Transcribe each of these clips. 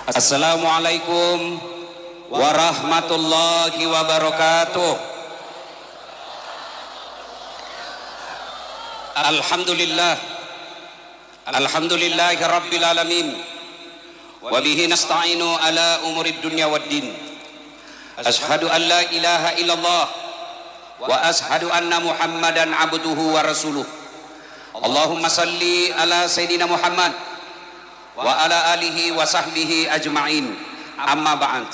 Assalamualaikum warahmatullahi wabarakatuh. Alhamdulillahi rabbil alamin. Wa bihi nasta'inu ala umurid dunya waddin. Ashhadu an la ilaha illallah wa ashhadu anna Muhammadan abduhu wa rasuluh. Allahumma salli ala Sayyidina Muhammad wa ala alihi wa sahbihi ajma'in. Amma ba'd.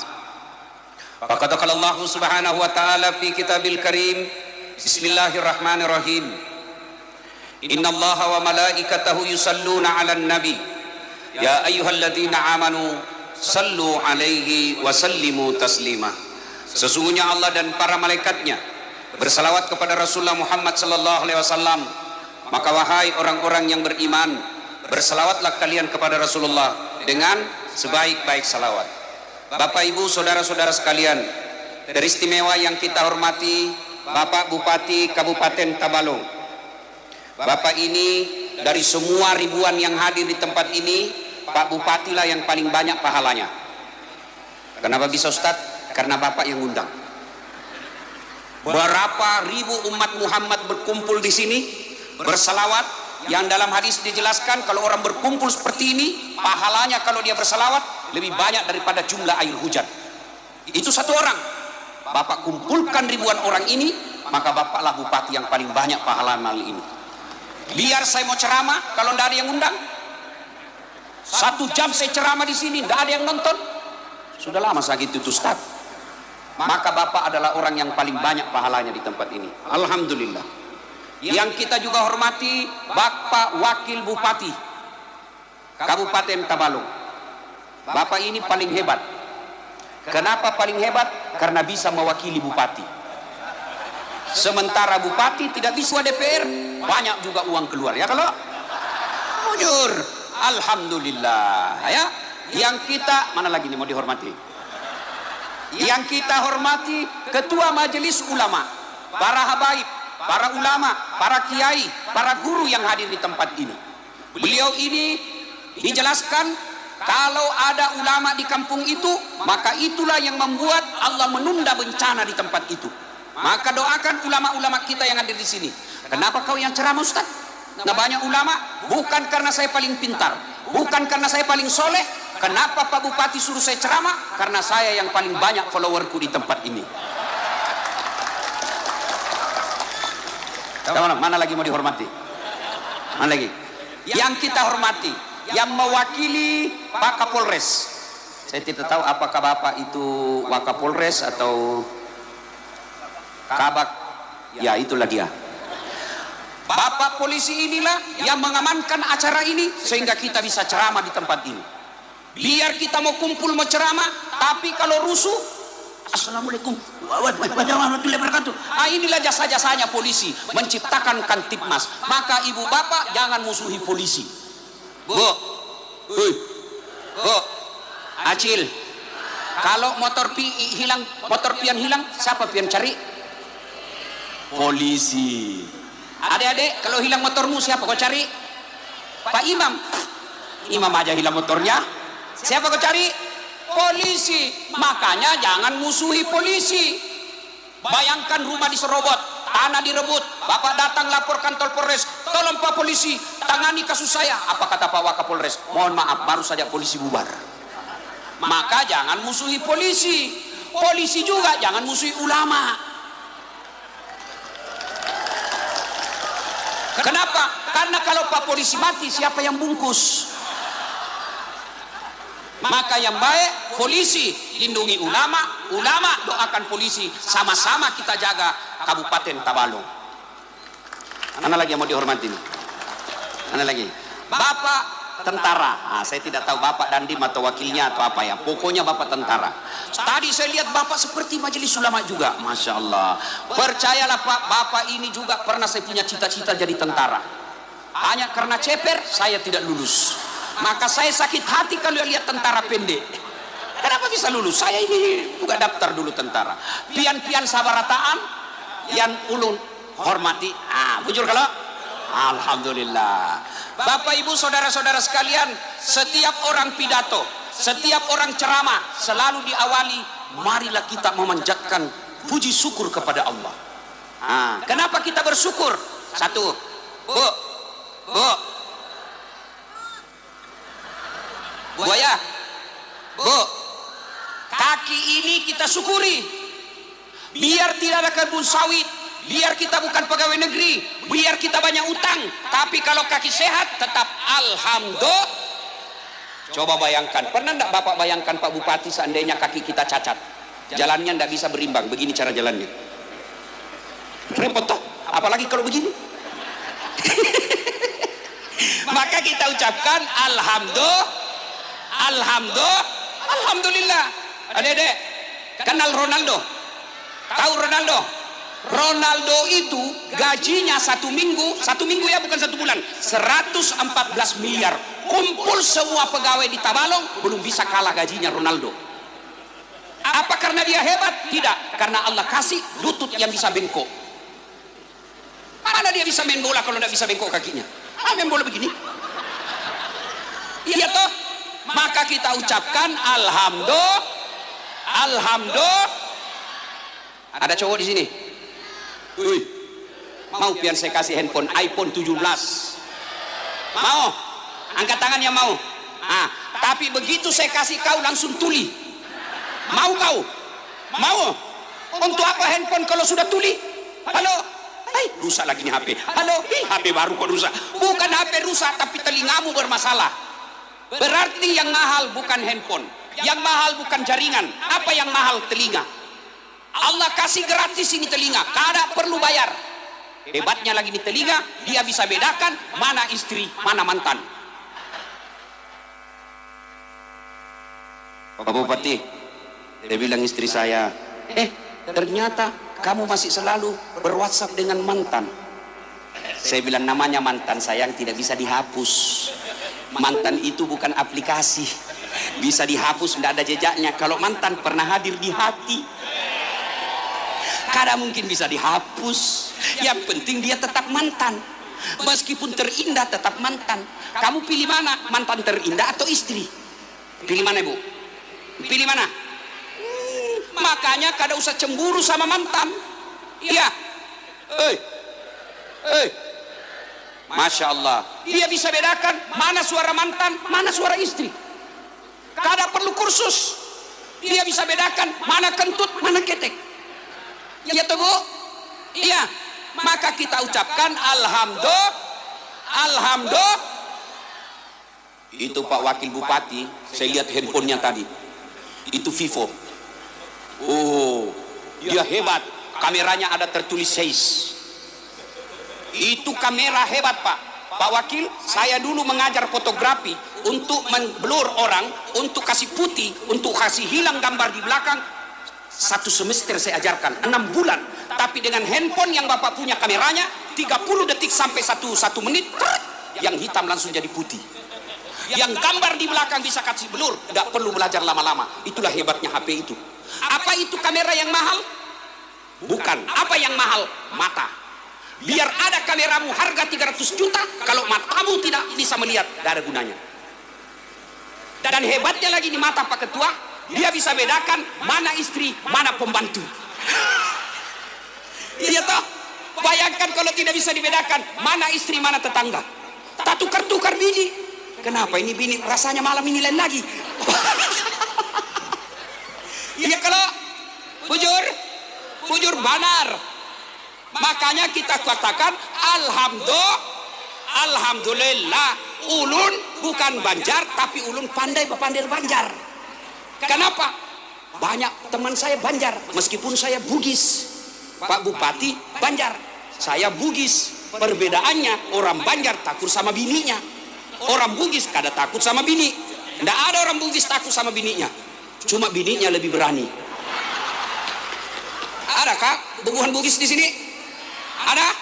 Faqad qala Allah subhanahu wa ta'ala fi kitabil karim. Bismillahirrahmanirrahim. Inna Allaha wa malaikatahu yusalluna 'alan nabi. Ya ayyuhalladzina amanu sallu 'alaihi wa sallimu taslima. Sesungguhnya Allah dan para malaikatnya bersalawat kepada Rasulullah Muhammad sallallahu alaihi wasallam. Maka wahai orang-orang yang beriman, berselawatlah kalian kepada Rasulullah dengan sebaik-baik salawat. Bapak Ibu saudara-saudara sekalian, teristimewa yang kita hormati Bapak Bupati Kabupaten Tabalong. Bapak ini dari semua ribuan yang hadir di tempat ini, Pak Bupati lah yang paling banyak pahalanya. Kenapa bisa Ustadz? Karena Bapak yang undang. Berapa ribu umat Muhammad berkumpul di sini berselawat, yang dalam hadis dijelaskan kalau orang berkumpul seperti ini pahalanya kalau dia berselawat lebih banyak daripada jumlah air hujan. Itu satu orang. Bapak kumpulkan ribuan orang ini, maka Bapaklah bupati yang paling banyak pahala mal ini. Biar saya mau ceramah, kalau tidak ada yang undang, 1 jam saya ceramah di sini, tidak ada yang nonton, sudah lama sakit itu Ustaz. Maka Bapak adalah orang yang paling banyak pahalanya di tempat ini. Alhamdulillah. Yang kita juga hormati Bapak Wakil Bupati Kabupaten Tabalong. Bapak ini paling hebat. Kenapa paling hebat? Karena bisa mewakili bupati. Sementara bupati tidak bisa DPR, banyak juga uang keluar. Ya kalau jujur, alhamdulillah. Ya, yang kita mana lagi nih mau dihormati? Yang kita hormati Ketua Majelis Ulama, para habaib, para ulama, para kiai, para guru yang hadir di tempat ini. Beliau ini dijelaskan kalau ada ulama di kampung itu, maka itulah yang membuat Allah menunda bencana di tempat itu. Maka doakan ulama-ulama kita yang hadir di sini. Kenapa kau yang ceramah Ustaz? Nah, banyak ulama, bukan karena saya paling pintar, bukan karena saya paling soleh. Kenapa Pak Bupati suruh saya ceramah? Karena saya yang paling banyak followerku di tempat ini. Mana lagi mau dihormati? Mana lagi? Yang kita hormati, yang mewakili Pak Kapolres. Saya tidak tahu apakah Bapak itu Wakapolres atau Kabak. Ya, itulah dia. Bapak polisi inilah yang mengamankan acara ini sehingga kita bisa ceramah di tempat ini. Biar kita mau kumpul mau ceramah, tapi kalau rusuh, Assalamualaikum warahmatullahi wabarakatuh. Inilah jasa-jasanya polisi, menciptakan Kantipmas. Maka ibu bapak jangan musuhi polisi. Bu, Acil, kalau motor pian hilang, siapa pian cari? Polisi. Adik-adik, kalau hilang motormu siapa kau cari? Pak Imam. Imam aja hilang motornya, siapa kau cari? Polisi. Makanya jangan musuhi polisi. Bayangkan rumah diserobot, tanah direbut, Bapak datang lapor kantor Polres, tolong Pak Polisi tangani kasus saya. Apa kata Pak Wakapolres? Mohon maaf, baru saja polisi bubar. Maka jangan musuhi polisi. Polisi juga jangan musuhi ulama. Kenapa? Karena kalau Pak Polisi mati, siapa yang bungkus? Maka yang baik polisi lindungi ulama, ulama doakan polisi, sama-sama kita jaga Kabupaten Tabalong. Mana lagi yang mau dihormati? Mana lagi? Bapak tentara. Saya tidak tahu Bapak dandim atau wakilnya atau apa ya. Pokoknya Bapak tentara. Tadi saya lihat Bapak seperti majelis ulama juga. Masya Allah. Percayalah Pak, Bapak ini juga pernah saya punya cita-cita jadi tentara. Hanya karena ceper saya tidak lulus. Maka saya sakit hati kalau lihat tentara pendek. Kenapa bisa lulus? Saya ini juga daftar dulu tentara. Pian-pian sabarataan yang ulun hormati. Bujur kalau? Alhamdulillah. Bapak Ibu saudara-saudara sekalian, setiap orang pidato setiap orang ceramah selalu diawali, marilah kita memanjatkan puji syukur kepada Allah. Kenapa kita bersyukur? Satu, Bu, buaya, Bu, kaki ini kita syukuri. Biar tidak ada kebun sawit, biar kita bukan pegawai negeri, biar kita banyak utang, tapi kalau kaki sehat tetap alhamdulillah. Coba bayangkan, pernah enggak Bapak bayangkan Pak Bupati seandainya kaki kita cacat, jalannya enggak bisa berimbang, begini cara jalannya, repot toh, apalagi kalau begini. Maka kita ucapkan alhamdulillah. Adek-adek kenal Ronaldo? Tahu Ronaldo? Ronaldo itu gajinya satu minggu ya, bukan satu bulan, 114 miliar. Kumpul semua pegawai di Tabalong belum bisa kalah gajinya Ronaldo. Apa karena dia hebat? Tidak, karena Allah kasih lutut yang bisa bengkok. Mana dia bisa main bola kalau tidak bisa bengkok kakinya? Main bola begini. Iya toh? Maka kita ucapkan alhamdulillah. Ada cowok di sini. Mau pian saya kasih handphone iPhone 17? Mau? Angkat tangan yang mau. Tapi begitu saya kasih kau langsung tuli. Mau kau? Mau? Untuk apa handphone kalau sudah tuli? Halo? Rusak lagi nih HP. Halo? HP baru kok rusak. Bukan HP rusak, tapi telingamu bermasalah. Berarti yang mahal bukan handphone, yang mahal bukan jaringan. Apa yang mahal? Telinga. Allah kasih gratis ini telinga, kada perlu bayar. Hebatnya lagi di telinga, dia bisa bedakan mana istri, mana mantan. Pak Bupati, dia bilang istri saya, ternyata kamu masih selalu berwhatsapp dengan mantan. Saya bilang namanya mantan sayang, tidak bisa dihapus. Mantan itu bukan aplikasi, bisa dihapus, tidak ada jejaknya. Kalau mantan pernah hadir di hati, kada mungkin bisa dihapus. Yang penting dia tetap mantan, meskipun terindah tetap mantan. Kamu pilih mana, mantan terindah atau istri? Pilih mana Bu? Pilih mana? Makanya kada usah cemburu sama mantan. Iya. Masya Allah, dia bisa bedakan mana suara mantan, mana suara istri. Kada perlu kursus, dia bisa bedakan mana kentut, mana ketek. Ya toh Bu? Iya. Maka kita ucapkan alhamdulillah. Itu Pak Wakil Bupati, saya lihat handphonenya tadi, itu Vivo. Oh, dia hebat, kameranya ada tertulis 6. Itu kamera hebat Pak Wakil. Saya dulu mengajar fotografi untuk memblur orang, untuk kasih putih, untuk kasih hilang gambar di belakang. 1 semester saya ajarkan 6 bulan. Tapi dengan handphone yang Bapak punya kameranya 30 detik sampai 1 menit, yang hitam langsung jadi putih. Yang gambar di belakang bisa kasih blur, tidak perlu belajar lama-lama. Itulah hebatnya HP itu. Apa itu kamera yang mahal? Bukan. Apa yang mahal? Mata. Biar ada kameramu harga 300 juta, kalau matamu tidak bisa melihat, tidak ada gunanya. Dan hebatnya lagi di mata Pak Ketua, dia bisa bedakan mana istri, mana pembantu. Iya toh? Bayangkan kalau tidak bisa dibedakan mana istri, mana tetangga. Tak tukar-tukar bini. Kenapa ini bini rasanya malam ini lain lagi? Iya kalau bujur banar. Makanya kita katakan alhamdulillah. Ulun bukan Banjar, tapi ulun pandai Banjar. Kenapa? Banyak teman saya Banjar, meskipun saya Bugis. Pak Bupati Banjar, saya Bugis. Perbedaannya, orang Banjar takut sama bininya, orang Bugis kada takut sama bini. Tidak ada orang Bugis takut sama bininya, cuma bininya lebih berani. Ada kak bubuhan Bugis di sini? Ada?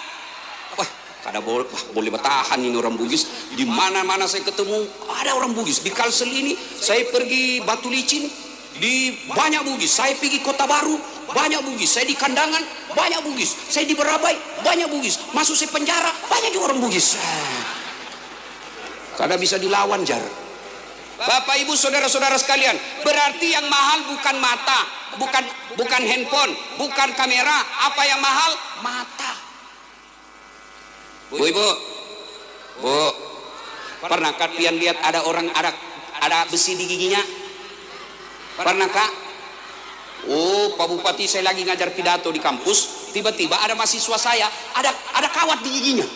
Wah, kada boleh bertahan ini orang Bugis. Di mana-mana saya ketemu ada orang Bugis. Di Kalsel ini saya pergi Batu Licin, di banyak Bugis. Saya pergi Kota Baru, banyak Bugis. Saya di Kandangan, banyak Bugis. Saya di Berabai, banyak Bugis. Masuk saya penjara, banyak juga orang Bugis. Kada bisa dilawan jar. Bapak Ibu saudara-saudara sekalian, berarti yang mahal bukan mata, bukan handphone, bukan kamera. Apa yang mahal? Mata. Bu Ibu, Bu, pernahkah kalian lihat ada orang ada besi di giginya? Pernahkah? Oh, Pak Bupati, saya lagi ngajar pidato di kampus, tiba-tiba ada mahasiswa saya ada kawat di giginya.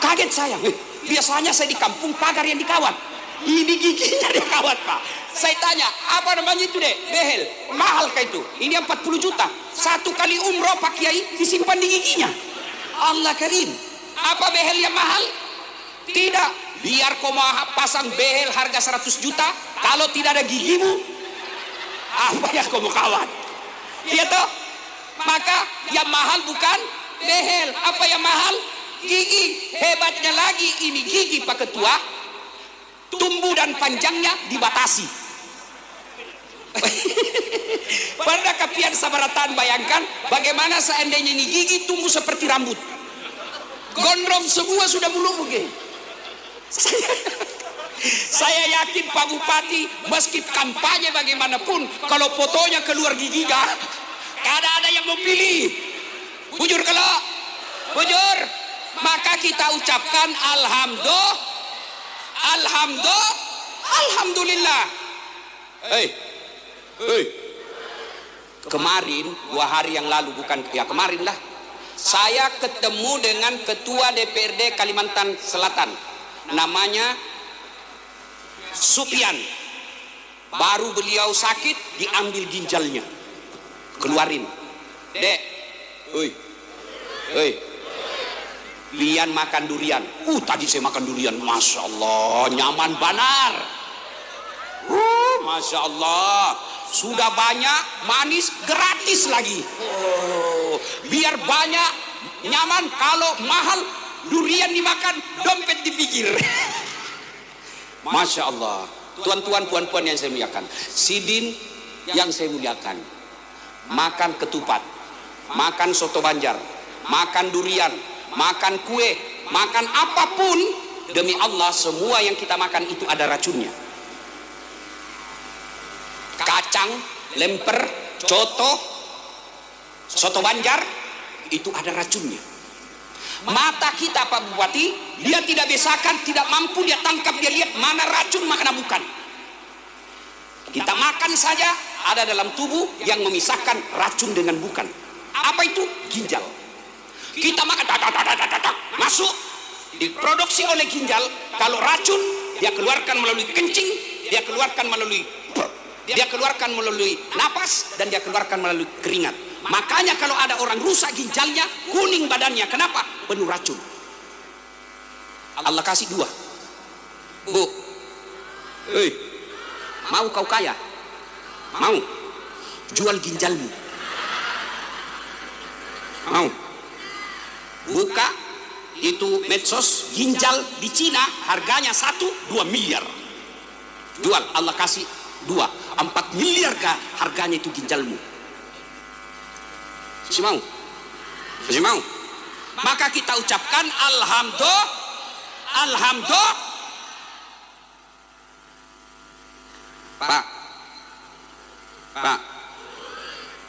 Kaget saya. Biasanya saya di kampung pagar yang dikawat. Ini giginya dia kawat, Pak. Saya tanya, apa namanya itu deh? Behel. Mahal kah itu? Ini 40 juta. Satu kali umroh Pak Kiai disimpan di giginya. Allah karim. Apa behel yang mahal? Tidak. Biar kau pasang behel harga 100 juta, kalau tidak ada gigimu, apa yang kau mau kawat? Iya toh? Maka yang mahal bukan behel. Apa yang mahal? Gigi. Hebatnya lagi ini gigi Pak Ketua, tumbuh dan panjangnya dibatasi. Pernah kapian sabaratan bayangkan bagaimana seandainya ini gigi tumbuh seperti rambut, gondrong semua sudah bulu begini. Saya yakin Pak Bupati meski kampanye bagaimanapun, kalau fotonya keluar gigi kada ada yang mau pilih. Bujur kalau bujur, maka kita ucapkan alhamdulillah. Kemarin 2 hari yang lalu, bukan ya kemarin lah, saya ketemu dengan ketua DPRD Kalimantan Selatan, namanya Supian. Baru beliau sakit, diambil ginjalnya, keluarin. Dek, Lian makan durian. Tadi saya makan durian, masya Allah, nyaman banar. Masya Allah, sudah banyak, manis, gratis lagi. Biar banyak, nyaman. Kalau mahal, durian dimakan, dompet dipikir. Masya Allah. Tuan-tuan, puan-puan yang saya muliakan, sidin yang saya muliakan, makan ketupat, makan soto Banjar, makan durian, makan kue, makan apapun, demi Allah semua yang kita makan itu ada racunnya. Kacang, lemper, coto, soto Banjar, itu ada racunnya. Mata kita Pak Bupati, dia tidak besakan, tidak mampu dia tangkap, dia lihat mana racun mana bukan. Kita makan saja ada dalam tubuh yang memisahkan racun dengan bukan. Apa itu? Ginjal. Kita makan masuk, diproduksi oleh ginjal. Kalau racun dia keluarkan melalui kencing, dia keluarkan melalui napas, dan dia keluarkan melalui keringat. Makanya kalau ada orang rusak ginjalnya, kuning badannya, kenapa? Penuh racun. Allah kasih 2. Bu, mau kau kaya? Mau? Jual ginjalmu. Mau? Buka itu medsos, ginjal di Cina harganya 1-2 miliar. Jual, Allah kasih 2-4 miliar kah harganya itu ginjalmu. Masih mau? Masih mau? Maka kita ucapkan alhamdulillah. Pak,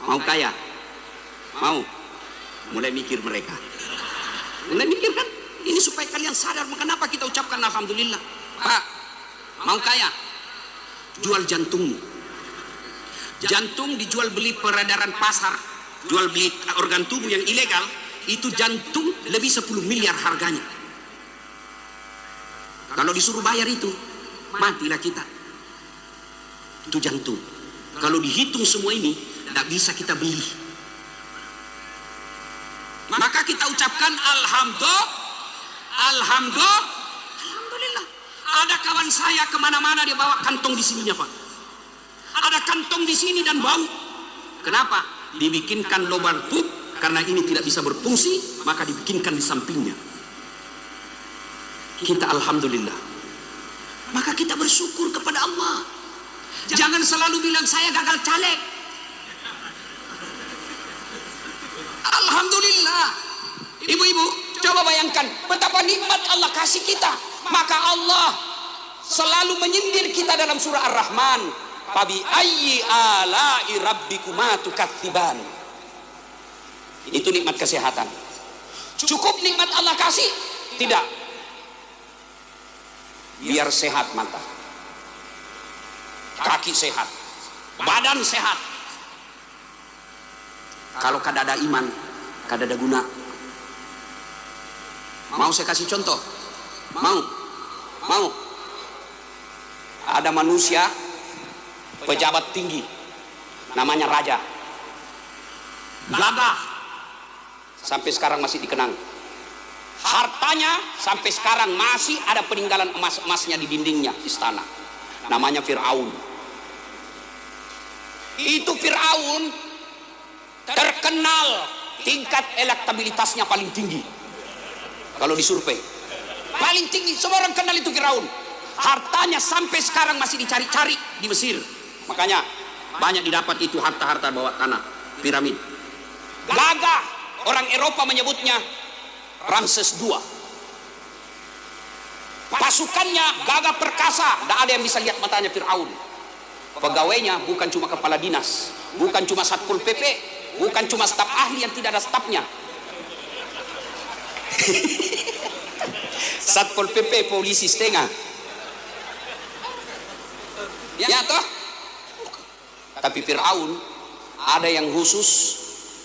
mau kaya? Mau? Mulai mikir mereka. Mulai mikir kan? Ini supaya kalian sadar kenapa kita ucapkan alhamdulillah. Pak, mau kaya? Jual jantungmu. Jantung dijual beli peredaran pasar, jual beli organ tubuh yang ilegal, itu jantung lebih 10 miliar harganya. Kalau disuruh bayar itu, matilah kita. Itu jantung. Kalau dihitung semua ini, tidak bisa kita beli. Maka kita ucapkan alhamdulillah. Ada kawan saya kemana-mana dia bawa kantong di sininya Pak. Ada kantong di sini dan bau. Kenapa? Dibikinkan lubang pup, karena ini tidak bisa berfungsi, maka dibikinkan di sampingnya. Kita alhamdulillah. Maka kita bersyukur kepada Allah. Jangan selalu bilang saya gagal caleg. Alhamdulillah. Ibu-ibu, coba bayangkan betapa nikmat Allah kasih kita. Maka Allah selalu menyindir kita dalam surah Ar-Rahman. Fabi ayyi ala'i rabbikuma tukatsiban. Itu nikmat kesehatan. Cukup nikmat Allah kasih? Tidak. Biar sehat mata, kaki sehat, badan sehat. Kalau kada ada iman, kada ada guna. Mau saya kasih contoh? Mau. Ada manusia pejabat tinggi, namanya raja, gagah, sampai sekarang masih dikenang. Hartanya sampai sekarang masih ada peninggalan emas-emasnya di dindingnya istana. Namanya Fir'aun. Itu Fir'aun terkenal tingkat elektabilitasnya paling tinggi. Kalau disurvei paling tinggi, semua orang kenal itu Firaun. Hartanya sampai sekarang masih dicari-cari di Mesir. Makanya banyak didapat itu harta-harta bawah tanah, piramid. Gagah, orang Eropa menyebutnya Ramses II. Pasukannya gagah perkasa, tidak ada yang bisa lihat matanya Firaun. Pegawainya bukan cuma kepala dinas, bukan cuma Satpol PP, bukan cuma staf ahli yang tidak ada stafnya. Satpol PP polisi setengah. Ya toh? Tapi Fir'aun ada yang khusus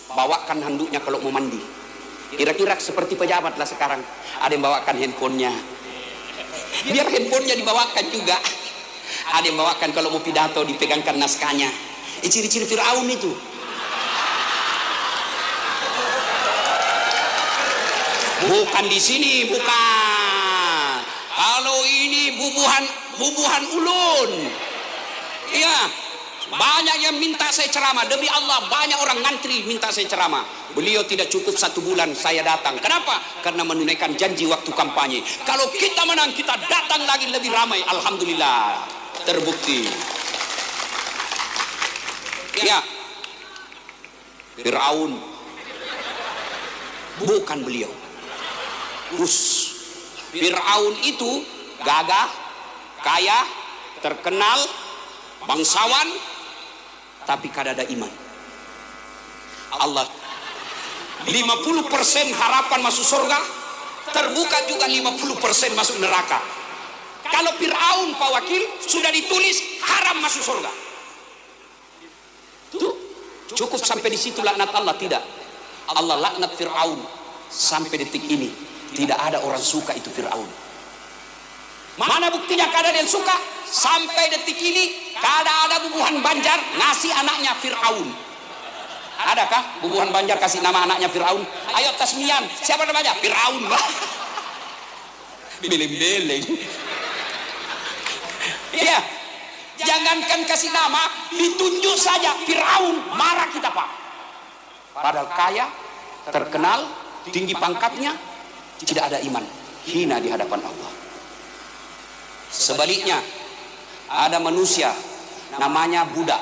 bawakan handuknya kalau mau mandi. Kira-kira seperti pejabat lah sekarang. Ada yang bawakan handphonenya. Biar handphonenya dibawakan juga. Ada yang bawakan kalau mau pidato dipegangkan naskahnya. Ciri-ciri Fir'aun itu. Bukan di sini, bukan. Kalau ini bubuhan ulun. Iya, banyak yang minta saya ceramah. Demi Allah, banyak orang ngantri minta saya ceramah. Beliau tidak cukup 1 bulan saya datang. Kenapa? Karena menunaikan janji waktu kampanye. Kalau kita menang, kita datang lagi lebih ramai. Alhamdulillah, terbukti. Ya, Fir'aun bukan beliau. Fir'aun itu gagah, kaya, terkenal, bangsawan, tapi kada ada iman. Allah 50% harapan masuk surga, terbuka juga 50% masuk neraka. Kalau Fir'aun Pak Wakil sudah ditulis haram masuk surga. Tuh, cukup sampai di situ laknat Allah? Tidak. Allah laknat Fir'aun sampai detik ini. Tidak ada orang suka itu Fir'aun. Mana buktinya kada ada yang suka? Sampai detik ini kada ada bubuhan Banjar ngasih anaknya Fir'aun. Adakah bubuhan Banjar kasih nama anaknya Fir'aun? Ayo tasmiyan, siapa namanya? Fir'aun. Beleng-beleng. Iya, jangankan kasih nama, ditunjuk saja Fir'aun, marah kita Pak. Padahal kaya, terkenal, tinggi pangkatnya, tidak ada iman, hina di hadapan Allah. Sebaliknya, ada manusia namanya Buddha.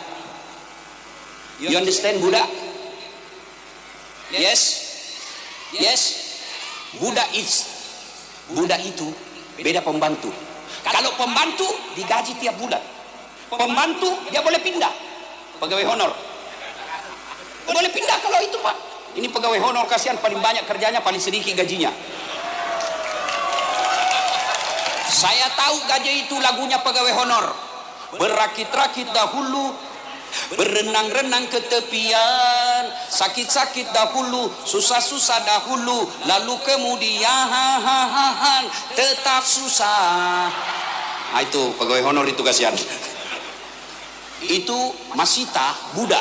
You understand Buddha? Yes. Buddha itu beda pembantu. Kalau pembantu digaji tiap bulan, pembantu dia boleh pindah, pegawai honor boleh pindah. Kalau itu Pak, ini pegawai honor kasihan, paling banyak kerjanya, paling sedikit gajinya. Saya tahu gaji itu lagunya pegawai honor. Berakit-rakit dahulu, berenang-renang ke tepian, sakit-sakit dahulu, susah-susah dahulu, lalu kemudian tetap susah. Nah, itu pegawai honor itu kasihan. Itu Masita Buddha.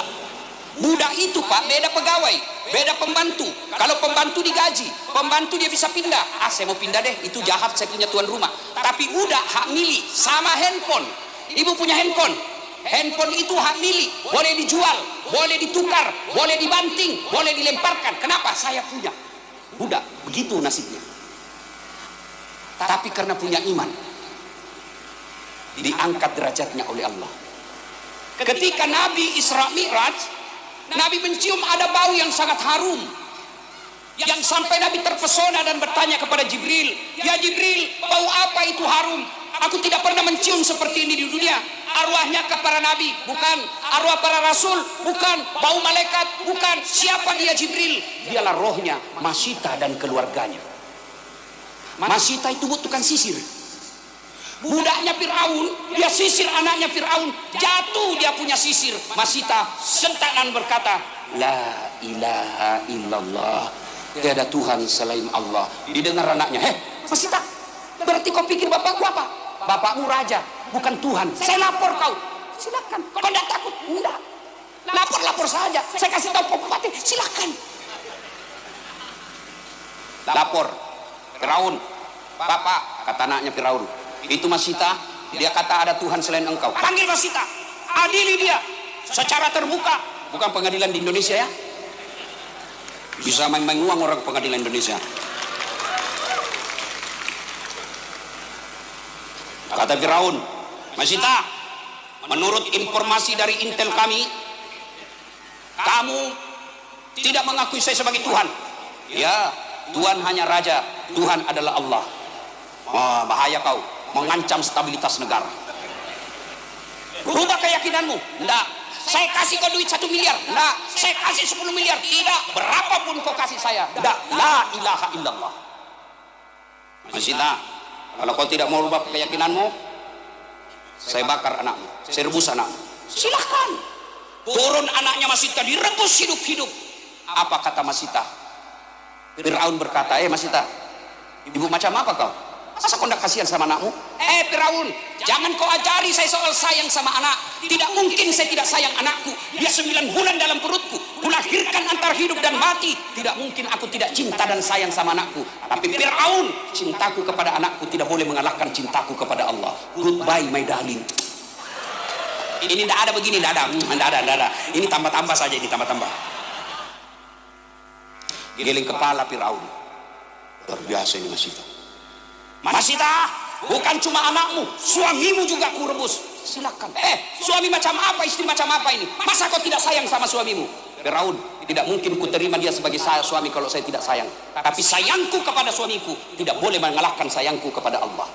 Buddha itu Pak beda pegawai, beda pembantu. Kalau pembantu digaji, pembantu dia bisa pindah. Saya mau pindah deh, itu jahat, saya punya tuan rumah. Tapi Buddha hak milik, sama handphone. Ibu punya handphone, handphone itu hak milik, boleh dijual, boleh ditukar, boleh dibanting, boleh dilemparkan. Kenapa? Saya punya. Buddha begitu nasibnya. Tapi karena punya iman, diangkat derajatnya oleh Allah. Ketika Nabi Isra Mi'raj, Nabi mencium ada bau yang sangat harum, yang sampai Nabi terpesona dan bertanya kepada Jibril, "Ya Jibril, bau apa itu harum? Aku tidak pernah mencium seperti ini di dunia. Arwahnya ke para nabi, bukan. Arwah para rasul, bukan. Bau malaikat, bukan. Siapa dia? Jibril. Dialah rohnya Masita dan keluarganya. Masita itu bukan sisir. Budaknya Fir'aun, dia sisir anaknya Fir'aun, jatuh dia punya sisir. Masita sentak dan berkata, la ilaha illallah, tiada Tuhan selain Allah. Didengar anaknya, Masita, berarti kau pikir bapakku apa? Bapakmu raja, bukan Tuhan. Saya lapor kau. Silakan. Kau tidak takut? Tidak. Lapor saja. Saya kasih tahu bupati. Silakan. Lapor. Firaun. Bapak, kata anaknya Firaun, itu Masita, dia kata ada Tuhan selain engkau. Panggil Masita, adili dia secara terbuka. Bukan pengadilan di Indonesia ya. Bisa main-main uang orang pengadilan Indonesia. Kata Firaun, Masita, menurut informasi dari intel kami, kamu tidak mengakui saya sebagai Tuhan. Ya, Tuhan hanya raja, Tuhan adalah Allah. Wah, bahaya kau, mengancam stabilitas negara. Rubah keyakinanmu. Enggak. Saya kasih kau duit 1 miliar. Enggak. Saya kasih 10 miliar. Tidak. Berapapun kau kasih saya. Enggak. La ilaha illallah. Masita, kalau kau tidak mau rubah keyakinanmu, saya bakar anakmu. Saya rebus anakmu. Silahkan. Turun anaknya Masita, direbus hidup-hidup. Apa kata Masita? Firaun berkata, Masita, ibu macam apa kau? Masa kau tidak kasihan sama anakmu? Firaun, jangan kau ajari saya soal sayang sama anak. Tidak mungkin saya tidak sayang anakku. Dia 9 bulan dalam perutku, kulahirkan antara hidup dan mati. Tidak mungkin aku tidak cinta dan sayang sama anakku. Tapi Firaun, cintaku kepada anakku tidak boleh mengalahkan cintaku kepada Allah. Goodbye my darling. Ini tidak ada begini, tidak ada. Ini tambah-tambah saja, ini tambah-tambah. Giling kepala Firaun. Luar biasa ini Masita. Masita, bukan cuma anakmu, suamimu juga aku rebus. Silakan. Suami macam apa, istri macam apa ini? Masa kau tidak sayang sama suamimu? Firaun, tidak mungkin ku terima dia sebagai suami kalau saya tidak sayang. Tapi sayangku kepada suamiku tidak boleh mengalahkan sayangku kepada Allah.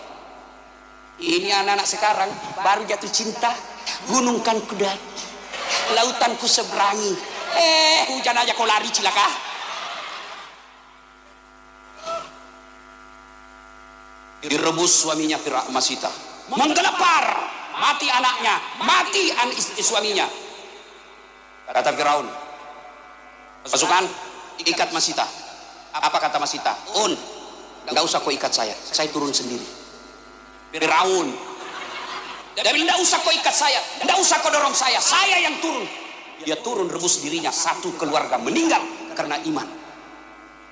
Ini anak-anak sekarang baru jatuh cinta, gunungkan ku daki, lautan ku seberangi. Hujan aja kau lari cilaka. Direbus suaminya Masita, menggelepar, mati anaknya, mati suaminya. Kata Firaun, pasukan ikat Masita. Apa kata Masita? Nggak usah kau ikat saya turun sendiri. Firaun, tidak usah kau ikat saya, tidak usah kau dorong saya yang turun. Dia turun rebus dirinya, satu keluarga meninggal karena iman.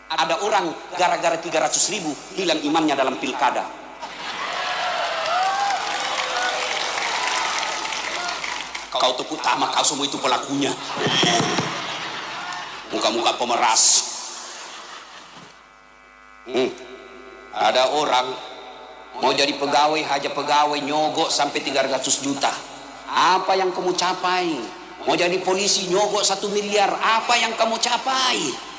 Ada orang gara-gara 300.000 hilang imannya dalam pilkada. Kau tepuk tangan, kau semua itu pelakunya. Muka-muka pemeras. Ada orang mau jadi pegawai, haja pegawai nyogok sampai 300 juta. Apa yang kamu capai? Mau jadi polisi nyogok 1 miliar. Apa yang kamu capai?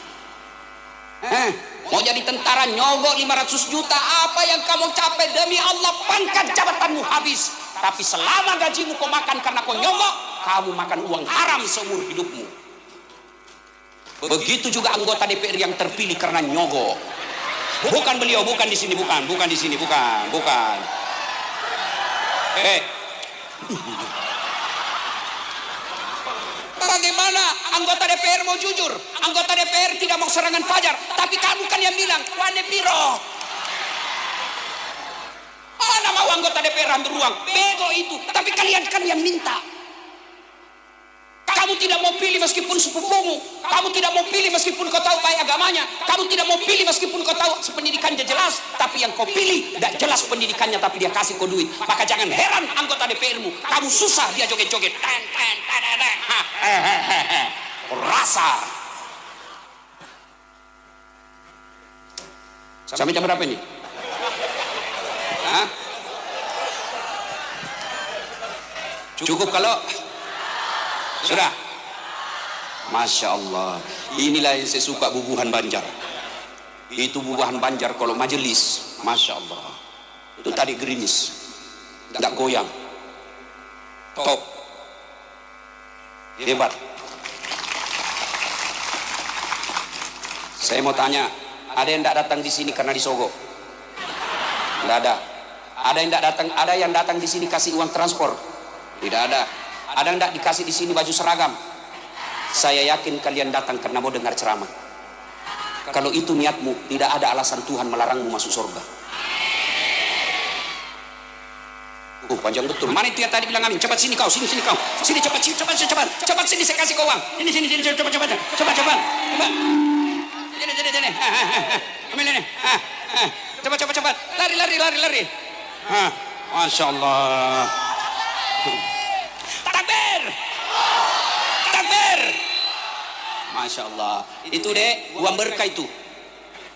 Mau jadi tentara nyogok 500 juta. Apa yang kamu capai? Demi Allah, pangkat jabatanmu habis. Tapi selama gajimu kau makan karena kau nyogok, kamu makan uang haram seumur hidupmu. Begitu juga anggota DPR yang terpilih karena nyogok. Bukan beliau, bukan di sini, bukan di sini, bukan. Bagaimana anggota DPR mau jujur? Anggota DPR tidak mau serangan fajar, tapi kamu kan yang bilang wane piro. Mana mau anggota DPR ambil uang? Bego itu. Tapi kalian kan yang minta. Kamu tidak mau pilih meskipun sepupumu. Kamu tidak mau pilih meskipun kau tahu baik agamanya. Kamu tidak mau pilih meskipun kau tahu pendidikannya jelas. Tapi yang kau pilih tidak jelas pendidikannya, tapi dia kasih kau duit. Maka jangan heran anggota DPR-mu. Kamu susah, dia joget-joget. Rasa. Sampai jam berapa ini? Cukup kalau sudah. Masya Allah. Inilah yang saya suka bubuhan Banjar. Itu bubuhan Banjar kalau majelis, Masya Allah. Itu tadi gerimis. nggak goyang. Top. Hebat. Saya mau tanya, ada yang tidak datang di sini karena disogok? Tidak ada. Ada yang datang di sini kasih uang transport? Tidak ada. Ada yang tidak dikasih di sini baju seragam? Saya yakin kalian datang karena mau dengar ceramah. Kalau itu niatmu, tidak ada alasan Tuhan melarangmu masuk surga. Panjang betul. Mana itu yang tadi bilang amin? Cepat sini kau, sini kau. Sini cepat sini saya kasih kau uang. Sini cepat. Sini. Ambil ini. Cepat. Lari. Masya Allah. Takbir. Masya Allah. Itu deh uang berkah itu.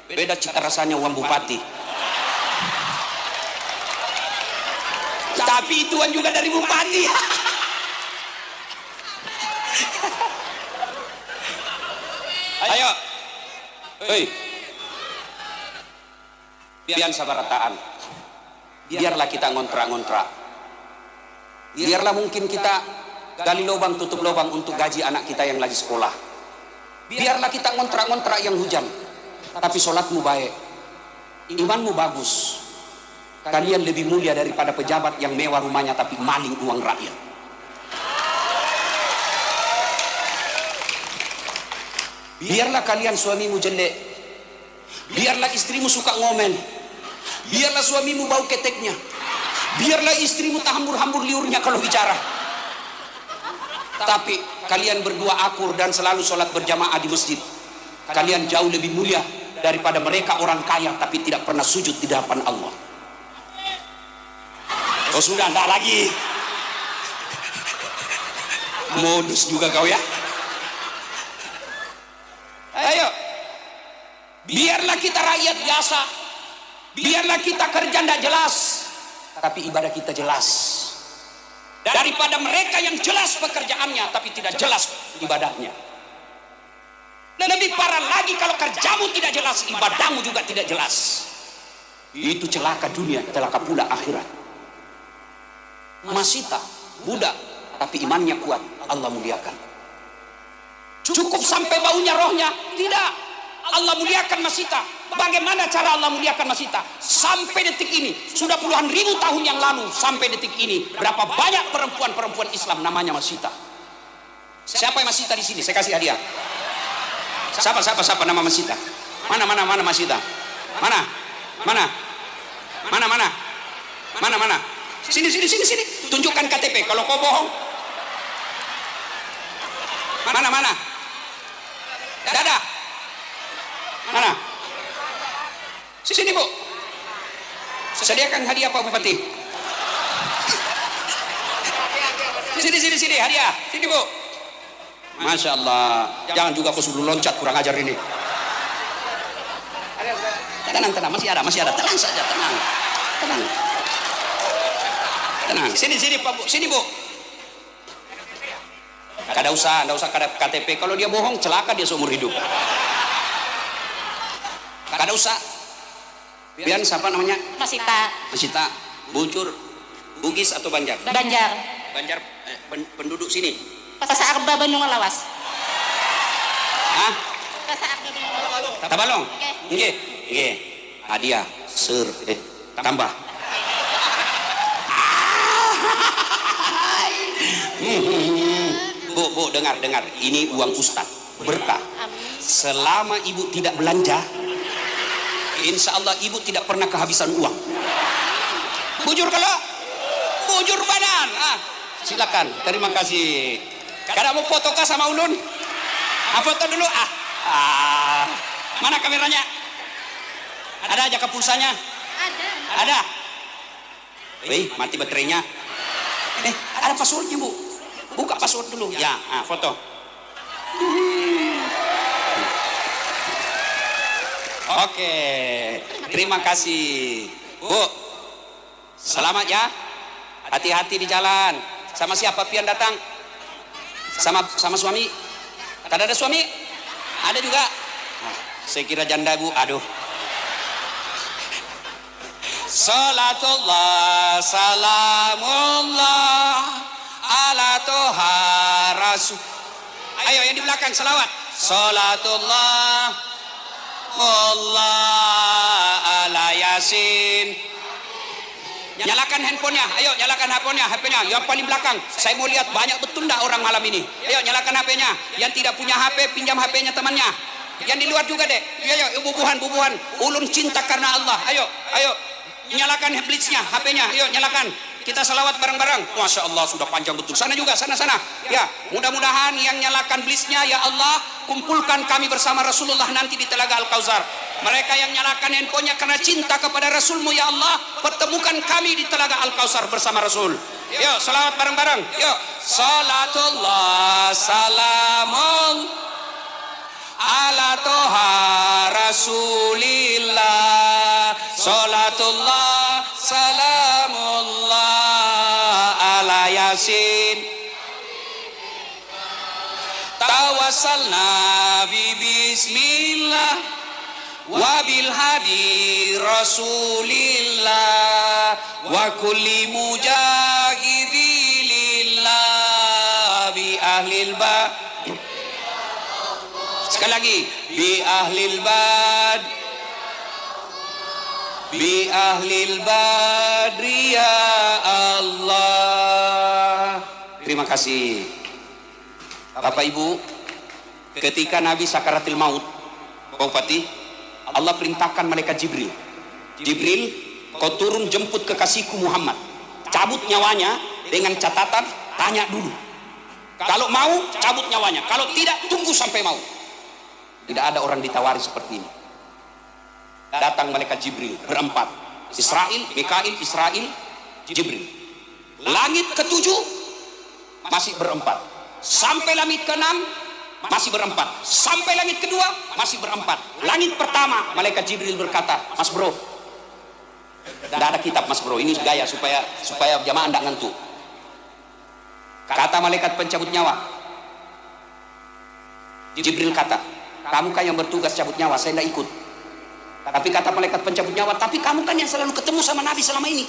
Beda cita rasanya uang bupati. Tapi itu uang juga dari bupati. Ayo. Hei. Biar sabar rataan. Biarlah kita ngontrak. Biarlah mungkin kita gali lubang tutup lubang untuk gaji anak kita yang lagi sekolah. Biarlah kita ngontrak yang hujan. Tapi sholatmu baik, imanmu bagus. Kalian lebih mulia daripada pejabat yang mewah rumahnya tapi maling uang rakyat. Biarlah kalian suamimu jelek, biarlah istrimu suka ngomen, biarlah suamimu bau keteknya, biarlah istrimu tak hambur-hambur liurnya kalau bicara. Tapi kalian berdua akur dan selalu sholat berjamaah di masjid. Kalian jauh lebih mulia daripada mereka orang kaya tapi tidak pernah sujud di hadapan Allah. Oh sudah, enggak lagi. Modus juga kau ya. Ayo. Biarlah kita rakyat biasa. Biarlah kita kerja tidak jelas. Tapi ibadah kita jelas. Daripada mereka yang jelas pekerjaannya tapi tidak jelas ibadahnya. Lebih parah lagi kalau kerjamu tidak jelas, ibadahmu juga tidak jelas. Itu celaka dunia, celaka pula akhirat. Masita, budak, tapi imannya kuat, Allah muliakan. Cukup sampai baunya rohnya? Tidak. Allah muliakan Masita. Bagaimana cara Allah muliakan Masita? Sampai detik ini, sudah puluhan ribu tahun yang lalu, sampai detik ini, berapa banyak perempuan-perempuan Islam namanya Masita? Siapa yang Masita di sini? Saya kasih hadiah. Siapa nama Masita? Mana Masita? Mana? Sini. Tunjukkan KTP. Kalau kau bohong. Mana? Dada. Mana? Sini, Bu. Sediakan hadiah Pak Bupati. Sini hadiah. Sini, Bu. Masya Allah. Jangan juga kau suruh loncat, kurang ajar ini. Tenang, masih ada. Tenang saja, tenang. Sini Pak Bu, sini Bu. Kada usah KTP. Kalau dia bohong celaka dia seumur hidup. Kada usah. Biar siapa namanya? Masita. Bujur, Bugis atau Banjar? Banjar. Penduduk sini. Pasar Arba Bandung Lawas. Hah? Pasar Arba Bandung Lawas. Tabalong. Nggih. Hadiah tambah. Bu, dengar. Ini uang Ustaz, berkah. Selama ibu tidak belanja, insya Allah ibu tidak pernah kehabisan uang. Bujur badan. Silakan. Terima kasih. Kada mau foto kah sama Ulun? Foto dulu. Mana kameranya? Ada aja ke pulsanya? Ada. Wih, mati baterainya. Ada passwordnya Bu. Buka password dulu. Ya, foto. Oke, terima kasih. Bu, selamat ya. Hati-hati di jalan. Sama siapa pian datang? Sama suami? Kada ada suami? Ada juga. Saya kira janda Bu. Aduh. Salatullah salamullah ala toha rasul. Ayo yang di belakang selawat. Salatullah Allah ala yasin. Nyalakan handphonenya, ayo nyalakan HP-nya yang paling belakang. Saya mau lihat banyak betul enggak orang malam ini. Ayo nyalakan HP-nya. Yang tidak punya HP pinjam HP-nya temannya. Yang di luar juga deh. Ayo bubuhan ulun cinta karena Allah. Ayo nyalakan blitznya HP-nya. Ayo nyalakan. Kita salawat bareng-bareng. Masya Allah sudah panjang betul. Sana juga, sana. Ya, mudah-mudahan yang nyalakan blitznya, ya Allah, kumpulkan kami bersama Rasulullah nanti di Telaga Al-Kausar. Mereka yang nyalakan handphonenya karena cinta kepada Rasulmu, ya Allah, pertemukan kami di Telaga Al-Kausar bersama Rasul. Yuk, salawat bareng-bareng. Yuk, salatullah salamun ala toha rasulillah. Salatullah salamullah ala yasin. Tawassalna bismillah wabil hadi rasulillah wa kulli mujahidilillah bi ahlil ba. Sekali lagi, bi ahlil bad, bi ahlil badri ya Allah. Terima kasih Bapak Ibu. Ketika Nabi sakaratil maut, Pak Bupati, Allah perintahkan malaikat Jibril, kau turun jemput kekasihku Muhammad, cabut nyawanya dengan catatan tanya dulu. Kalau mau cabut nyawanya, kalau tidak tunggu sampai mau. Tidak ada orang ditawari seperti ini. Datang malaikat Jibril berempat, Israil, Mikail, Israil, Jibril. Langit ketujuh masih berempat, sampai langit keenam masih berempat, sampai langit kedua masih berempat. Langit pertama malaikat Jibril berkata, Mas bro, tidak ada kitab Mas bro, ini gaya supaya jamaah tidak ngantuk. Kata malaikat pencabut nyawa, Jibril kata, kamu kan yang bertugas cabut nyawa, saya tidak ikut. Tapi kata malaikat pencabut nyawa, tapi kamu kan yang selalu ketemu sama Nabi selama ini,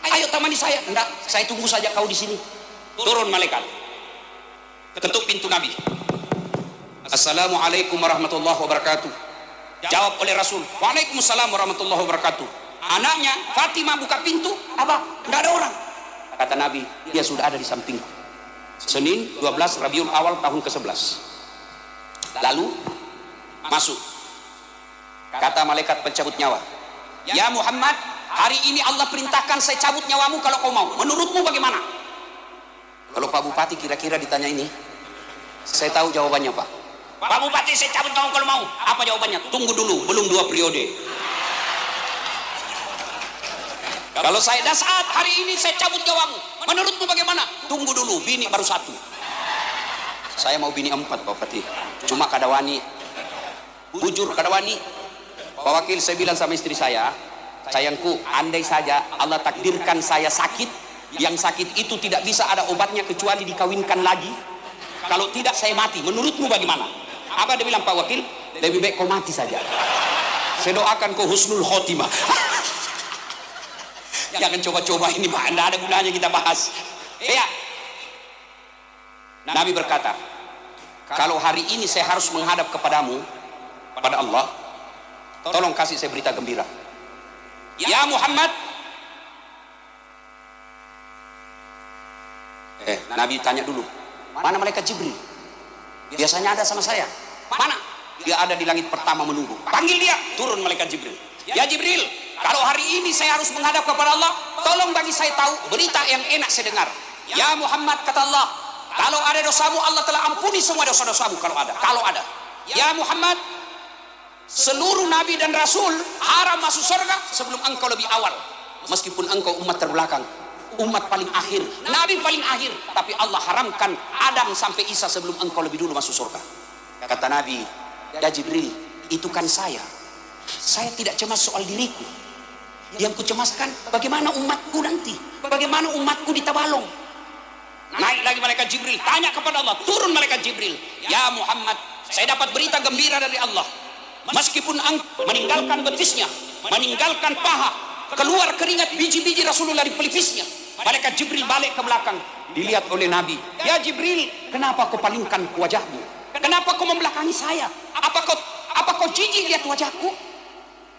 ayo temani saya. Enggak, saya tunggu saja kau di sini. Turun malaikat, ketuk pintu Nabi. Assalamualaikum warahmatullahi wabarakatuh. Jawab oleh Rasul, Waalaikumsalam warahmatullahi wabarakatuh. Anaknya Fatimah buka pintu, apa? Enggak ada orang. Kata Nabi, dia sudah ada di sampingku. Senin 12 Rabiul Awal tahun ke-11. Lalu masuk. Kata malaikat pencabut nyawa, ya Muhammad, hari ini Allah perintahkan saya cabut nyawamu kalau kau mau. Menurutmu bagaimana? Kalau Pak Bupati kira-kira ditanya ini, saya tahu jawabannya Pak. Pak Bupati, saya cabut nyawamu kalau mau. Apa jawabannya? Tunggu dulu, belum 2 periode. Kalau saya dah saat hari ini saya cabut nyawamu, menurutmu bagaimana? Tunggu dulu, bini baru 1. Saya mau bini 4 Pak Bupati. Cuma kadawani, bujur kadawani. Pak Wakil, saya bilang sama istri saya, sayangku, andai saja Allah takdirkan saya sakit, yang sakit itu tidak bisa ada obatnya kecuali dikawinkan lagi, kalau tidak saya mati, menurutmu bagaimana? Apa dia bilang, Pak Wakil, lebih baik kau mati saja, saya doakan kau husnul khotimah. Jangan coba-coba ini Pak, tidak ada gunanya kita bahas. Ya, Nabi berkata, kalau hari ini saya harus menghadap kepadamu, kepada Allah, tolong kasih saya berita gembira. Ya Muhammad. Nabi tanya dulu, mana malaikat Jibril? Biasanya ada sama saya. Mana? Dia ada di langit pertama menunggu. Panggil dia, turun malaikat Jibril. Ya Jibril, kalau hari ini saya harus menghadap kepada Allah, tolong bagi saya tahu berita yang enak saya dengar. Ya Muhammad, kata Allah, kalau ada dosamu Allah telah ampuni semua dosa-dosamu kalau ada. Ya Muhammad, seluruh nabi dan rasul haram masuk surga sebelum engkau lebih awal. Meskipun engkau umat terbelakang, umat paling akhir, nabi paling akhir, tapi Allah haramkan Adam sampai Isa sebelum engkau lebih dulu masuk surga. Kata Nabi, ya Jibril, itu kan saya tidak cemas soal diriku. Yang kucemaskan bagaimana umatku nanti, bagaimana umatku ditabalong. Naik lagi malaikat Jibril, tanya kepada Allah, turun malaikat Jibril. Ya Muhammad, saya dapat berita gembira dari Allah. Meskipun engkau meninggalkan betisnya, meninggalkan paha, keluar keringat biji-biji Rasulullah di pelipisnya. Malaikat Jibril balik ke belakang, dilihat oleh Nabi. Ya Jibril, kenapa kau palingkan wajahmu? Kenapa kau membelakangi saya? Apa kau jijik lihat wajahku?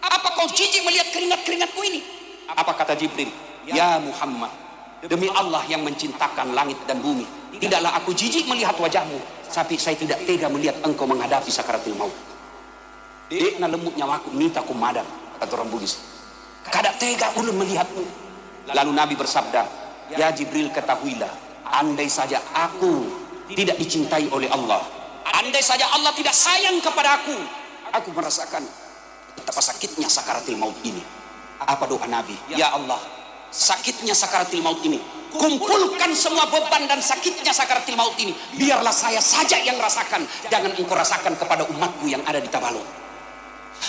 Apa kau jijik melihat keringat-keringatku ini? Apa kata Jibril? Ya Muhammad, demi Allah yang menciptakan langit dan bumi, tidaklah aku jijik melihat wajahmu, tapi saya tidak tega melihat engkau menghadapi sakaratul maut. Dekna lembut nyawaku, minta ku madam, kata orang Bugis. Kada tega ulun melihatmu. Lalu Nabi bersabda, ya Jibril, ketahuilah, andai saja aku tidak dicintai oleh Allah, andai saja Allah tidak sayang kepada aku merasakan betapa sakitnya sakaratul maut ini. Apa doa Nabi? Ya Allah, sakitnya sakaratul maut ini, kumpulkan semua beban dan sakitnya sakaratul maut ini, biarlah saya saja yang rasakan, jangan engkau rasakan kepada umatku yang ada di Tabalong.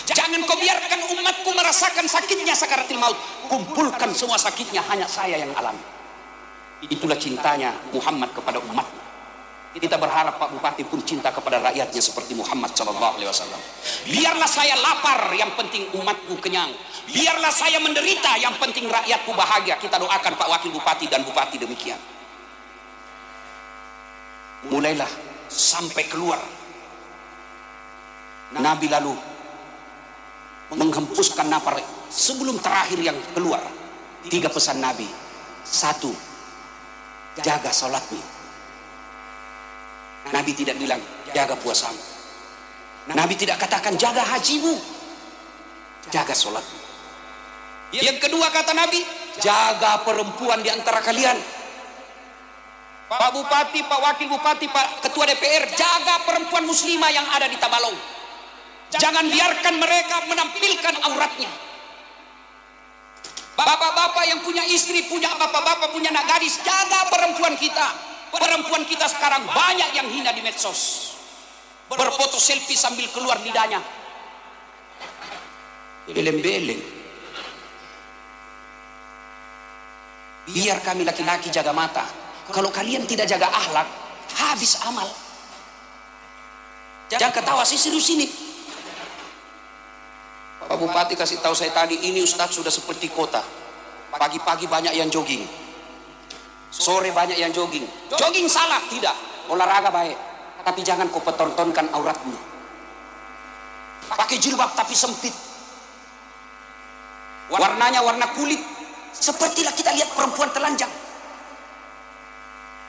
Jangan kau biarkan umatku merasakan sakitnya sakaratul maut, kumpulkan semua sakitnya, hanya saya yang alami. Itulah cintanya Muhammad kepada umatnya. Kita berharap Pak Bupati pun cinta kepada rakyatnya seperti Muhammad SAW. Biarlah saya lapar, yang penting umatku kenyang. Biarlah saya menderita, yang penting rakyatku bahagia. Kita doakan Pak Wakil Bupati dan Bupati demikian. Mulailah sampai keluar. Nabi lalu menghempuskan nafas sebelum terakhir yang keluar. 3 pesan Nabi. 1, jaga sholatmu. Nabi tidak bilang jaga puasamu. Nabi tidak katakan jaga hajimu, jaga sholatmu. Yang kedua kata Nabi, jaga perempuan di antara kalian. Pak Bupati, Pak Wakil Bupati, Pak Ketua DPR, jaga perempuan muslimah yang ada di Tabalong. Jangan biarkan mereka menampilkan auratnya. Bapak-bapak yang punya istri, punya bapak-bapak, punya anak gadis, jaga perempuan kita. Perempuan kita sekarang banyak yang hina di medsos, berfoto selfie sambil keluar lidahnya, beleng-beleng. Biar kami laki-laki jaga mata. Kalau kalian tidak jaga akhlak, habis amal. Jangan ketawa, sih serius ini. Pak Bupati kasih tahu saya tadi, ini Ustadz sudah seperti kota. Pagi-pagi banyak yang jogging, sore banyak yang jogging. Jogging salah? Tidak, olahraga baik. Tapi jangan kau pertontonkan auratmu. Pakai jilbab tapi sempit, warnanya warna kulit. Sepertilah kita lihat perempuan telanjang.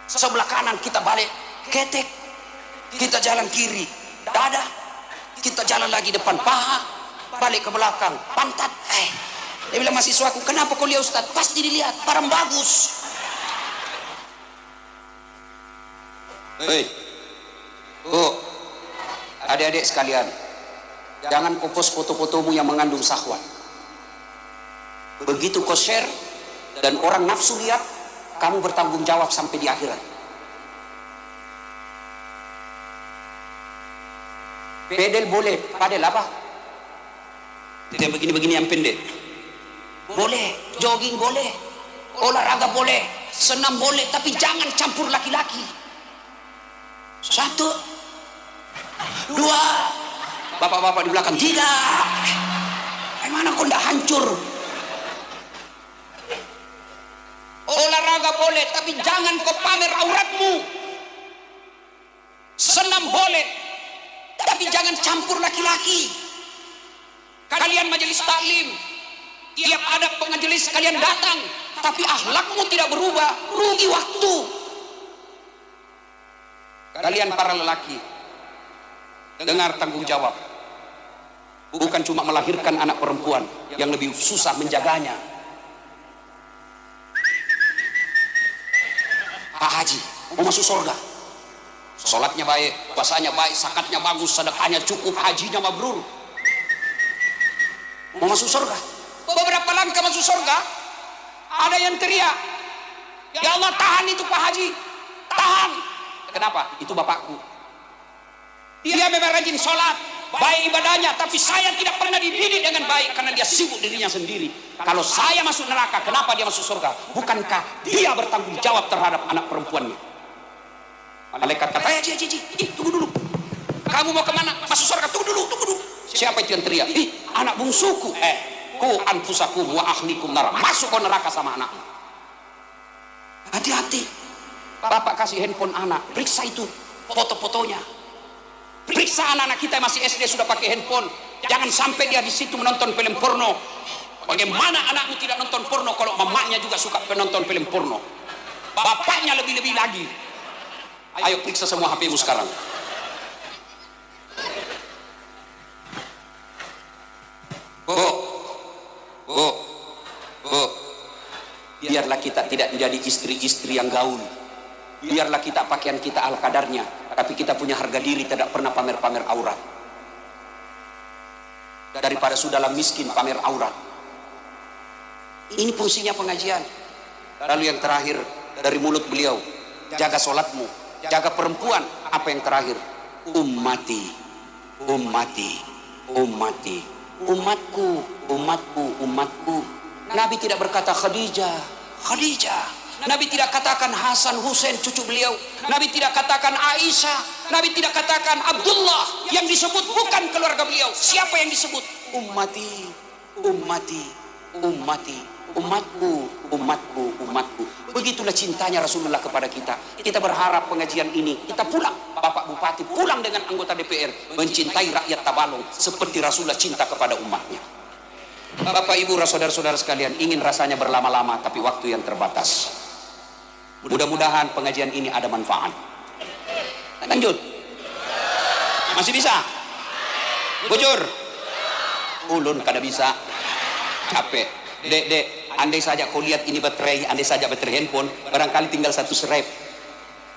Sebelah kanan kita balik ketek, kita jalan kiri dada, kita jalan lagi depan paha, balik ke belakang pantat. Dia bilang, mahasiswaku, kenapa kau lihat Ustaz? Pasti dilihat, barang bagus. Hei, adik-adik sekalian, jangan kau post foto-fotomu yang mengandung syahwat. Begitu kau share dan orang nafsu lihat, kamu bertanggung jawab sampai di akhirat. Pedal boleh, padel apa? Yang begini-begini yang pendek boleh, jogging boleh, olahraga boleh, senam boleh, tapi jangan campur laki-laki. 1, 2, bapak-bapak di belakang, tidak. Gimana kau ndak hancur? Olahraga boleh, tapi jangan kau pamer auratmu. Senam boleh, tapi jangan campur laki-laki. Kalian majelis taklim, tiap ada pengajelis kalian datang, tapi akhlakmu tidak berubah, rugi waktu. Kalian para lelaki, dengar tanggung jawab. Bukan cuma melahirkan anak perempuan yang lebih susah menjaganya. Pak Haji mau masuk surga, sholatnya baik, puasanya baik, zakatnya bagus, sedekahnya cukup, hajinya mabrur, mau masuk surga. Beberapa langkah masuk surga, ada yang teriak, ya Allah tahan itu Pak Haji, tahan. Kenapa? Itu bapakku, dia memang rajin sholat, baik ibadahnya, tapi saya tidak pernah dididik dengan baik karena dia sibuk dirinya sendiri. Kalau saya masuk neraka, kenapa dia masuk surga? Bukankah dia bertanggung jawab terhadap anak perempuannya? Malaikat kata, Ji, tunggu dulu. Kamu mau kemana? Masuk surga, tunggu dulu. Siapa itu yang teriak? Anak bungsuku. ku anfusakum wa ahlikum nar. Masuk ke neraka sama anakmu. Hati-hati. Bapak kasih handphone anak, periksa itu foto-fotonya. Periksa anak-anak kita masih SD sudah pakai handphone. Jangan sampai dia di situ menonton film porno. Bagaimana anakmu tidak nonton porno kalau mamanya juga suka menonton film porno? Bapaknya lebih-lebih lagi. Ayo periksa semua HP-mu sekarang. Bu, biarlah kita tidak menjadi istri-istri yang gaul. Biarlah kita pakaian kita ala kadarnya, tapi kita punya harga diri, tidak pernah pamer-pamer aurat. Daripada sudahlah miskin pamer aurat. Ini fungsinya pengajian. Lalu yang terakhir dari mulut beliau, jaga sholatmu, jaga perempuan. Apa yang terakhir? Ummati, ummati, ummati, umatku, umatku, umatku. Nabi tidak berkata Khadijah, Khadijah. Nabi tidak katakan Hasan, Husain cucu beliau. Nabi tidak katakan Aisyah. Nabi tidak katakan Abdullah. Yang disebut bukan keluarga beliau. Siapa yang disebut? Ummati, ummati, ummati, umatku, umatku, umatku. Begitulah cintanya Rasulullah kepada kita. Kita berharap pengajian ini kita pulang, Bapak Bupati pulang dengan anggota DPR mencintai rakyat Tabalong seperti Rasulullah cinta kepada umatnya. Bapak Ibu saudara-saudara sekalian, ingin rasanya berlama-lama tapi waktu yang terbatas. Mudah-mudahan pengajian ini ada manfaat. Lanjut. Masih bisa? Bujur. Ulun kada bisa. Capek. Dek, andai saja kau lihat ini baterai, andai saja baterai handphone, barangkali tinggal 1 serep.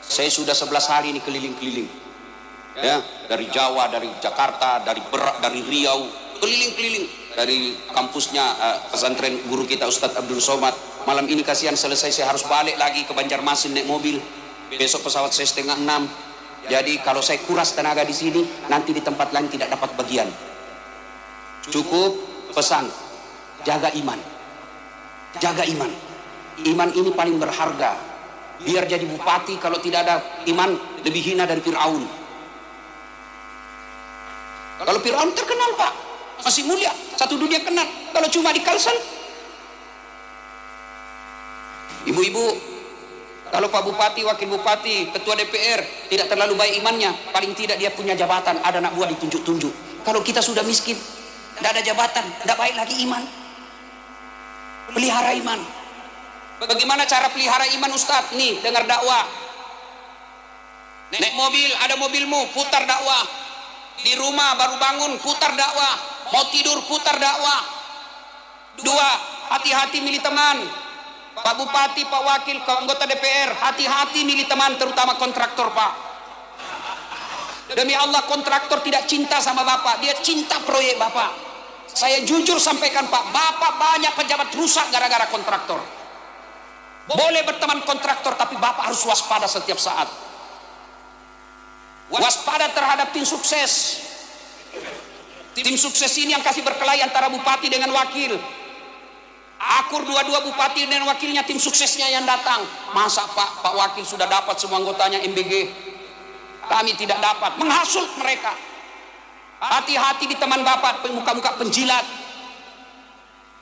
Saya sudah 11 hari ini keliling-keliling. Ya, dari Jawa, dari Jakarta, dari Berak, dari Riau, keliling-keliling. Dari kampusnya pesantren guru kita Ustadz Abdul Somad. Malam ini kasihan selesai saya harus balik lagi ke Banjarmasin naik mobil. Besok pesawat saya 5:30. Jadi kalau saya kuras tenaga di sini, nanti di tempat lain tidak dapat bagian. Cukup pesan, jaga iman. Jaga iman. Iman ini paling berharga. Biar jadi bupati kalau tidak ada iman lebih hina dari Fir'aun. Kalau Fir'aun terkenal Pak, masih mulia, satu dunia kenal. Kalau cuma di Kalsel. Ibu-ibu, kalau Pak Bupati, Wakil Bupati, Ketua DPR tidak terlalu baik imannya, paling tidak dia punya jabatan, ada anak buah ditunjuk-tunjuk. Kalau kita sudah miskin, tidak ada jabatan, tidak baik lagi iman. Pelihara iman. Bagaimana cara pelihara iman Ustadz? Nih, dengar dakwah. Naik mobil, ada mobilmu, putar dakwah. Di rumah baru bangun, putar dakwah. Mau tidur, putar dakwah. 2, hati-hati milih teman. Pak Bupati, Pak Wakil, anggota DPR, hati-hati milih teman, terutama kontraktor Pak. Demi Allah, kontraktor tidak cinta sama Bapak, dia cinta proyek Bapak. Saya jujur sampaikan Pak, Bapak banyak pejabat rusak gara-gara kontraktor. Boleh berteman kontraktor, tapi Bapak harus waspada setiap saat. Waspada terhadap tim sukses. Tim sukses ini yang kasih berkelahi antara bupati dengan wakil. Akur dua-dua bupati dan wakilnya, tim suksesnya yang datang. Masa Pak Wakil sudah dapat semua anggotanya MBG, kami tidak dapat, menghasut mereka. Hati-hati di teman Bapak, muka-muka penjilat,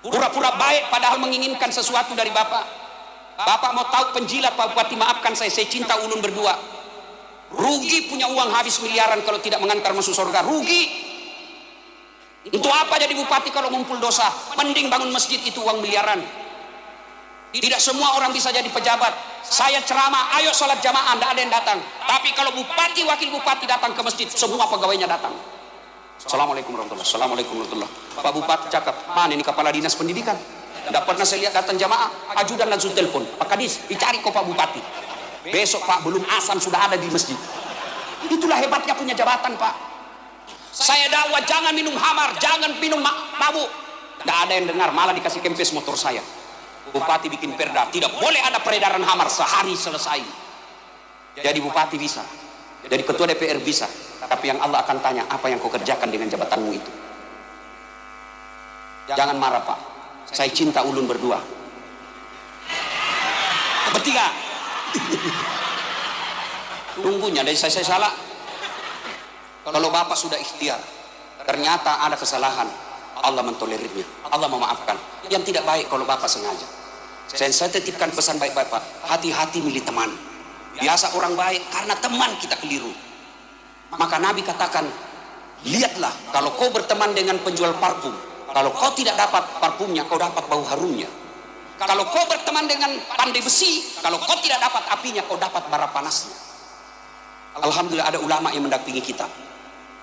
pura-pura baik padahal menginginkan sesuatu dari Bapak. Bapak mau tahu penjilat, Pak Bupati maafkan saya cinta ulun berdua. Rugi punya uang habis miliaran kalau tidak mengantar masuk surga, rugi. Untuk apa jadi bupati kalau ngumpul dosa? Mending bangun masjid, itu uang miliaran. Tidak semua orang bisa jadi pejabat. Saya ceramah, ayo sholat jamaah, tidak ada yang datang. Tapi kalau bupati, wakil bupati datang ke masjid, semua pegawainya datang. Assalamualaikum warahmatullahi wabarakatuh. Assalamualaikum warahmatullahi wabarakatuh. Pak Bupati cakap, mana ini kepala dinas pendidikan? Tidak pernah saya lihat datang jamaah. Ajudan langsung telepon, Pak Kadis, dicari kok Pak Bupati. Besok Pak, belum asam sudah ada di masjid. Itulah hebatnya punya jabatan Pak. Saya dakwah jangan minum hamar, jangan minum mabuk. Tidak ada yang dengar, malah dikasih kempes motor saya. Bupati bikin perda, tidak boleh ada peredaran hamar, sehari selesai. Jadi bupati bisa, jadi ketua DPR bisa, tapi yang Allah akan tanya, apa yang kau kerjakan dengan jabatanmu itu? Jangan marah Pak, saya cinta ulun berdua. Bertiga. Tunggunya dari saya salah. Kalau Bapak sudah ikhtiar, ternyata ada kesalahan, Allah mentolerirnya, Allah memaafkan. Yang tidak baik kalau bapak sengaja. Saya titipkan pesan baik-baik Pak, hati-hati milih teman. Biasa orang baik karena teman kita keliru. Maka Nabi katakan, lihatlah kalau kau berteman dengan penjual parfum, kalau kau tidak dapat parfumnya, kau dapat bau harumnya. Kalau kau berteman dengan pandai besi, kalau kau tidak dapat apinya, kau dapat bara panasnya. Alhamdulillah ada ulama yang mendampingi kita.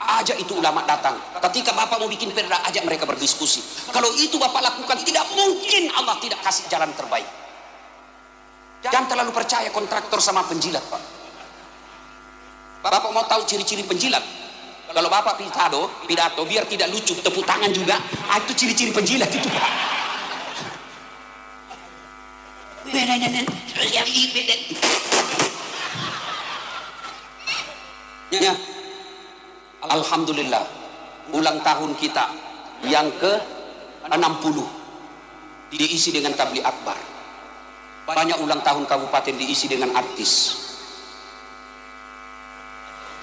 Ajak itu ulama datang. Ketika bapak mau bikin perda, ajak mereka berdiskusi. Kalau itu bapak lakukan, tidak mungkin Allah tidak kasih jalan terbaik. Jangan terlalu percaya kontraktor sama penjilat Pak. Bapak mau tahu ciri-ciri penjilat? Kalau bapak pidato biar tidak lucu, tepuk tangan juga. Itu ciri-ciri penjilat itu Pak. Ya. Alhamdulillah, ulang tahun kita yang ke-60 diisi dengan tabligh akbar. Banyak ulang tahun kabupaten diisi dengan artis.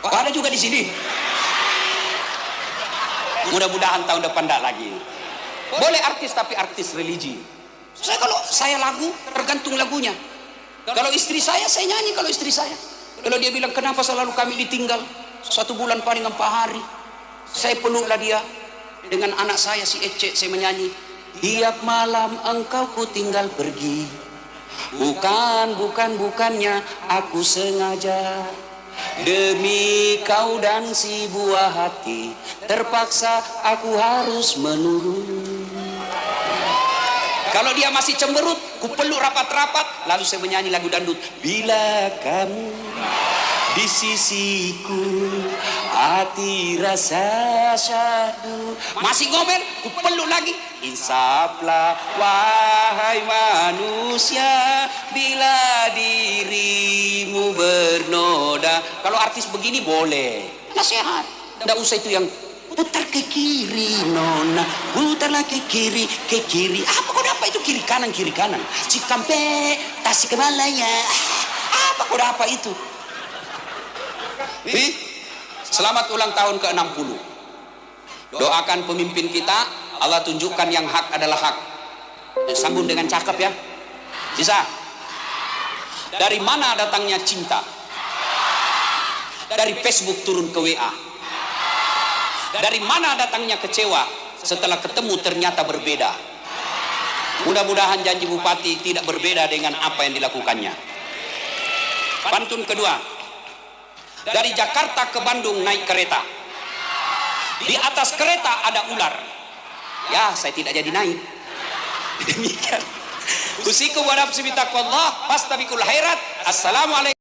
Oh, ada juga di sini. Mudah-mudahan tahun depan tidak lagi. Boleh artis tapi artis religi. Kalau saya lagu, tergantung lagunya. Kalau istri saya nyanyi kalau istri saya. Kalau dia bilang kenapa selalu kami ditinggal? 1 bulan paling 4 hari. Saya peluklah dia. Dengan anak saya si Ece saya menyanyi. Tiap malam engkau ku tinggal pergi. Bukannya aku sengaja. Demi kau dan si buah hati, terpaksa aku harus menurun. Kalau dia masih cemberut, ku peluk rapat-rapat, lalu saya menyanyi lagu dangdut. Bila kamu di sisiku, hati rasa syahdu. Masih ngomel, ku peluk lagi. Insaflah wahai manusia, bila dirimu bernoda. Kalau artis begini boleh, nasihat. Tidak usah itu yang putar ke kiri nona, putarlah ke kiri. Apa kau dapat itu kiri kanan? Cikampek, Tasikmalaya. Apa kau dapat itu? Selamat ulang tahun ke-60. Doakan pemimpin kita, Allah tunjukkan yang hak adalah hak. Sambung dengan cakep ya. Bisa. Dari mana datangnya cinta? Dari Facebook turun ke WA. Dari mana datangnya kecewa? Setelah ketemu ternyata berbeda. Mudah-mudahan janji bupati tidak berbeda dengan apa yang dilakukannya. Pantun kedua. Dari Jakarta ke Bandung naik kereta. Di atas kereta ada ular. Ya, saya tidak jadi naik. Demikian. Usikum wa nafsi bitaqwallah, fastabiqul khairat. Assalamualaikum.